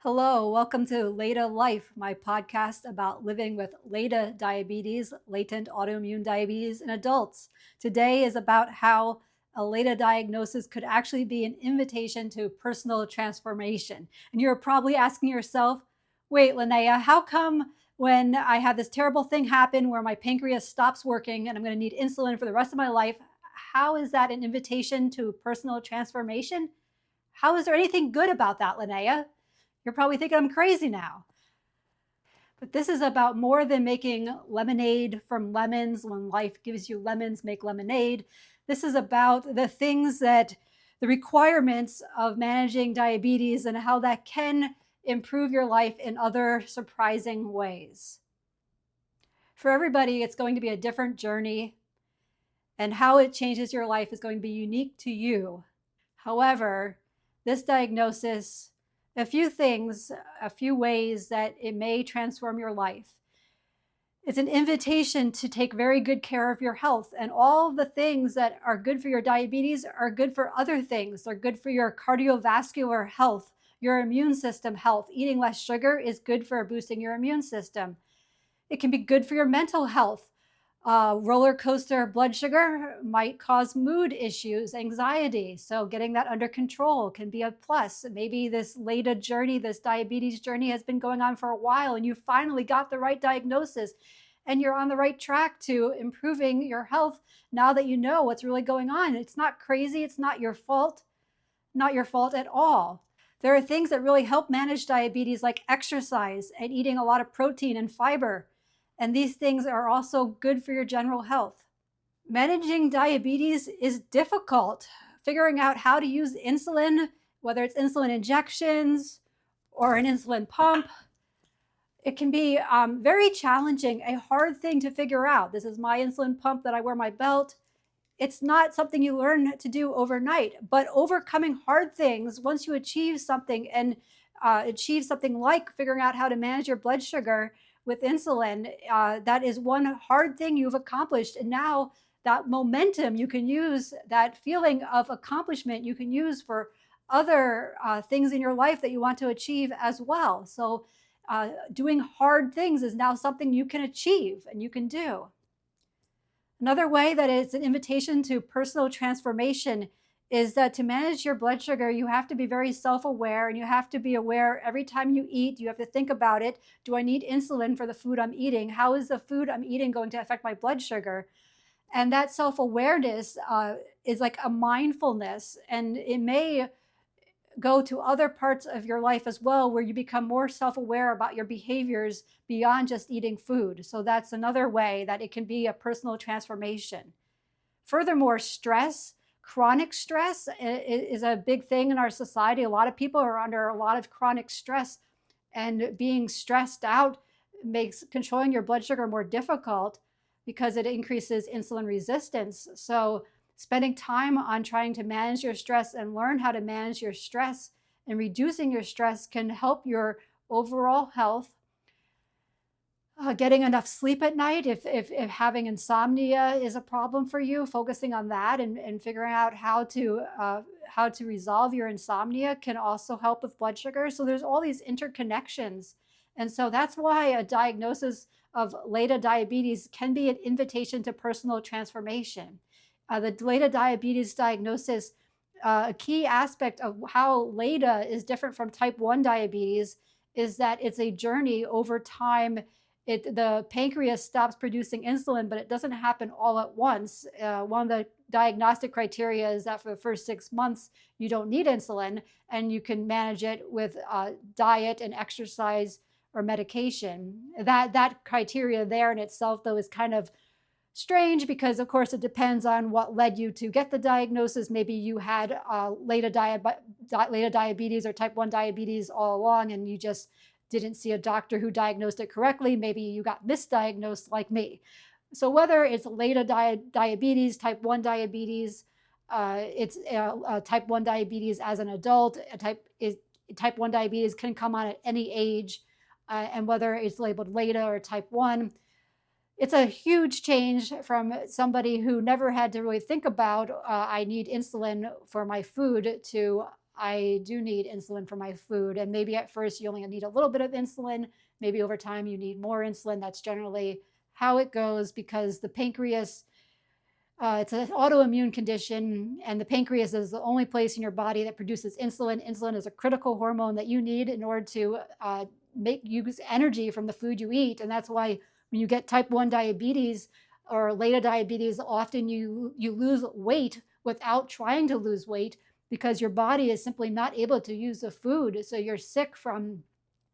Hello, welcome to LADA Life, my podcast about living with LADA diabetes, latent autoimmune diabetes in adults. Today is about how a LADA diagnosis could actually be an invitation to personal transformation. And you're probably asking yourself, wait, Linnea, how come when I have this terrible thing happen where my pancreas stops working and I'm going to need insulin for the rest of my life, how is that an invitation to personal transformation? How is there anything good about that, Linnea? You're probably thinking I'm crazy now. But this is about more than making lemonade from lemons. When life gives you lemons, make lemonade. This is about the requirements of managing diabetes and how that can improve your life in other surprising ways. For everybody, it's going to be a different journey, and how it changes your life is going to be unique to you. However, this diagnosis, a few ways that it may transform your life. It's an invitation to take very good care of your health, and all the things that are good for your diabetes are good for other things. They're good for your cardiovascular health, your immune system health. Eating less sugar is good for boosting your immune system. It can be good for your mental health. Roller coaster blood sugar might cause mood issues, anxiety. So getting that under control can be a plus. Maybe this LADA journey, this diabetes journey has been going on for a while and you finally got the right diagnosis and you're on the right track to improving your health now that you know what's really going on. It's not crazy. It's not your fault at all. There are things that really help manage diabetes like exercise and eating a lot of protein and fiber. And these things are also good for your general health. Managing diabetes is difficult. Figuring out how to use insulin, whether it's insulin injections or an insulin pump, it can be very challenging, a hard thing to figure out. This is my insulin pump that I wear my belt. It's not something you learn to do overnight, but overcoming hard things, once you achieve something and achieve something like figuring out how to manage your blood sugar with insulin, that is one hard thing you've accomplished. And now that momentum you can use, that feeling of accomplishment you can use for other things in your life that you want to achieve as well. So doing hard things is now something you can achieve and you can do. Another way that it's an invitation to personal transformation is that to manage your blood sugar, you have to be very self-aware, and you have to be aware every time you eat. You have to think about it. Do I need insulin for the food I'm eating? How is the food I'm eating going to affect my blood sugar? And that self-awareness is like a mindfulness, and it may go to other parts of your life as well, where you become more self-aware about your behaviors beyond just eating food. So that's another way that it can be a personal transformation. Furthermore, chronic stress is a big thing in our society. A lot of people are under a lot of chronic stress, and being stressed out makes controlling your blood sugar more difficult because it increases insulin resistance. So spending time on trying to manage your stress and learn how to manage your stress and reducing your stress can help your overall health. Getting enough sleep at night, if having insomnia is a problem for you, focusing on that and figuring out how to resolve your insomnia can also help with blood sugar. So there's all these interconnections. And so that's why a diagnosis of LADA diabetes can be an invitation to personal transformation. The LADA diabetes diagnosis, a key aspect of how LADA is different from type 1 diabetes is that it's a journey over time. The pancreas stops producing insulin, but it doesn't happen all at once. One of the diagnostic criteria is that for the first 6 months, you don't need insulin, and you can manage it with diet and exercise or medication. That criteria there in itself, though, is kind of strange because, of course, it depends on what led you to get the diagnosis. Maybe you had LADA diabetes or type 1 diabetes all along, and you just didn't see a doctor who diagnosed it correctly. Maybe you got misdiagnosed like me. So whether it's LADA diabetes, type 1 diabetes, it's type 1 diabetes as an adult, type 1 diabetes can come on at any age, and whether it's labeled LADA or type 1, it's a huge change from somebody who never had to really think about, I need insulin for my food, to I do need insulin for my food. And maybe at first you only need a little bit of insulin. Maybe over time you need more insulin. That's generally how it goes, because the pancreas, it's an autoimmune condition, and the pancreas is the only place in your body that produces insulin. Insulin is a critical hormone that you need in order to use energy from the food you eat. And that's why when you get type 1 diabetes or LADA diabetes, often you lose weight without trying to lose weight, because your body is simply not able to use the food. So you're sick from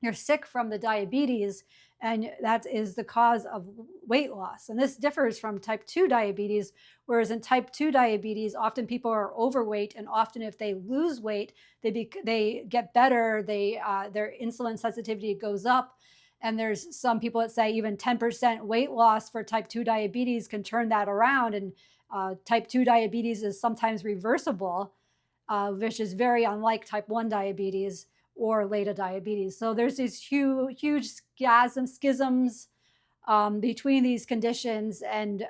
the diabetes, and that is the cause of weight loss. And this differs from type 2 diabetes, whereas in type 2 diabetes, often people are overweight, and often if they lose weight, they get better, their insulin sensitivity goes up. And there's some people that say even 10% weight loss for type 2 diabetes can turn that around. And type 2 diabetes is sometimes reversible, which is very unlike type 1 diabetes or LADA diabetes. So there's these huge schisms between these conditions, and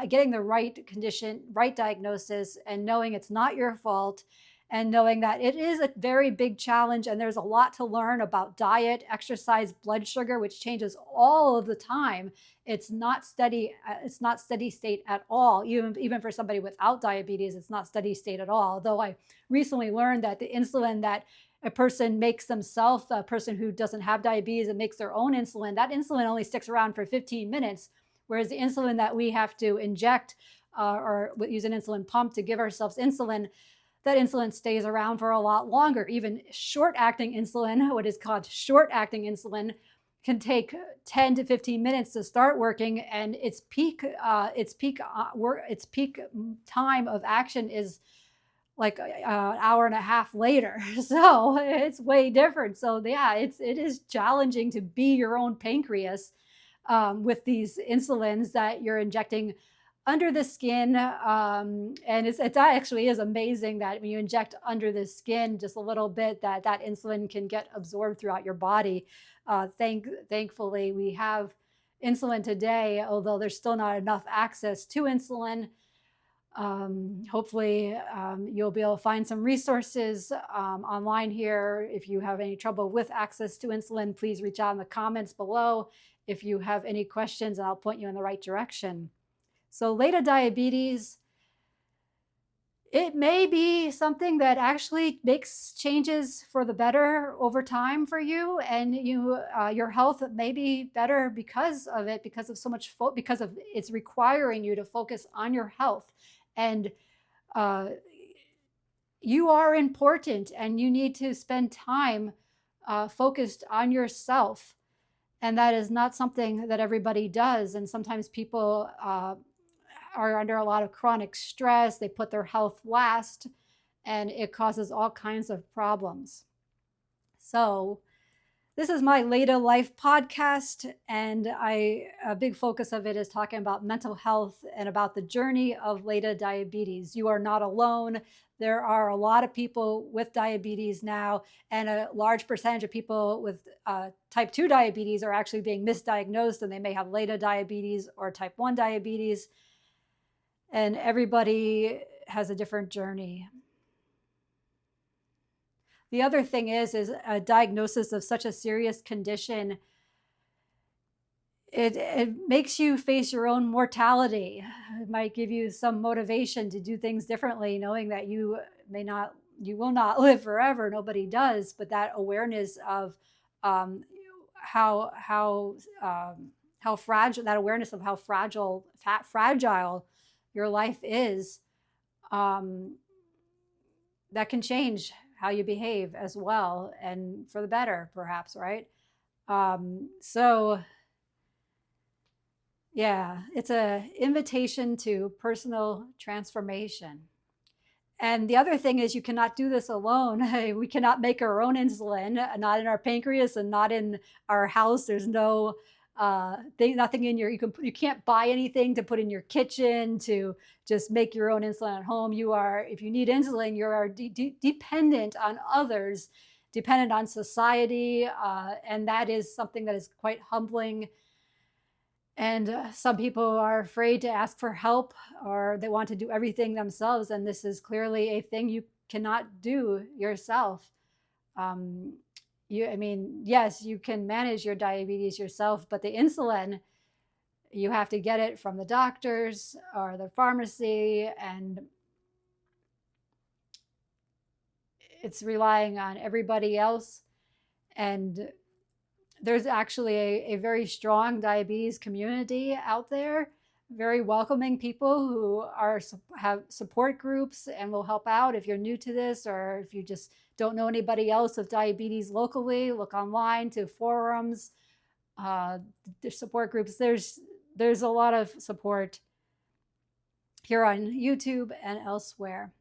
getting the right condition, right diagnosis, and knowing it's not your fault, and knowing that it is a very big challenge, and there's a lot to learn about diet, exercise, blood sugar, which changes all of the time. It's not steady. It's not steady state at all. Even for somebody without diabetes, it's not steady state at all. Though I recently learned that the insulin that a person makes themselves, a person who doesn't have diabetes and makes their own insulin, that insulin only sticks around for 15 minutes, whereas the insulin that we have to inject or use an insulin pump to give ourselves insulin, that insulin stays around for a lot longer. Even short-acting insulin, what is called short-acting insulin, can take 10 to 15 minutes to start working, and its peak time of action is like an hour and a half later. So it's way different. So yeah, it is challenging to be your own pancreas with these insulins that you're injecting under the skin. And it actually is amazing that when you inject under the skin just a little bit, that insulin can get absorbed throughout your body. Thankfully, we have insulin today, although there's still not enough access to insulin. Hopefully you'll be able to find some resources online here. If you have any trouble with access to insulin, please reach out in the comments below if you have any questions, and I'll point you in the right direction. So LADA diabetes, it may be something that actually makes changes for the better over time for you, and your health may be better because of it, because of so much because of it's requiring you to focus on your health. And you are important, and you need to spend time focused on yourself. And that is not something that everybody does. And sometimes people are under a lot of chronic stress. They put their health last, and it causes all kinds of problems. So this is my LADA Life podcast, and a big focus of it is talking about mental health and about the journey of LADA diabetes. You are not alone. There are a lot of people with diabetes now, and a large percentage of people with type 2 diabetes are actually being misdiagnosed, and they may have LADA diabetes or type 1 diabetes, and everybody has a different journey. The other thing is a diagnosis of such a serious condition, it makes you face your own mortality. It might give you some motivation to do things differently, knowing that you will not live forever. Nobody does, but that awareness of how fragile, that awareness of how fragile your life is, that can change how you behave as well, and for the better, perhaps, right? So yeah, it's an invitation to personal transformation. And the other thing is, you cannot do this alone. We cannot make our own insulin, not in our pancreas and not in our house. There's no nothing in you can't buy anything to put in your kitchen to just make your own insulin at home. If you need insulin, you are dependent on others, dependent on society, and that is something that is quite humbling. And some people are afraid to ask for help, or they want to do everything themselves. And this is clearly a thing you cannot do yourself. Yes, you can manage your diabetes yourself, but the insulin, you have to get it from the doctors or the pharmacy, and it's relying on everybody else. And there's actually a very strong diabetes community out there, very welcoming people who have support groups and will help out if you're new to this, or if you just don't know anybody else with diabetes locally. Look online to forums, support groups. There's a lot of support here on YouTube and elsewhere.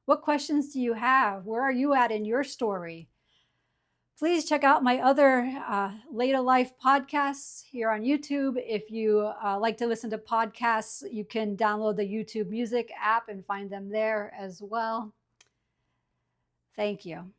What questions do you have? Where are you at in your story? Please check out my other LADA Life podcasts here on YouTube. If you like to listen to podcasts, you can download the YouTube Music app and find them there as well. Thank you.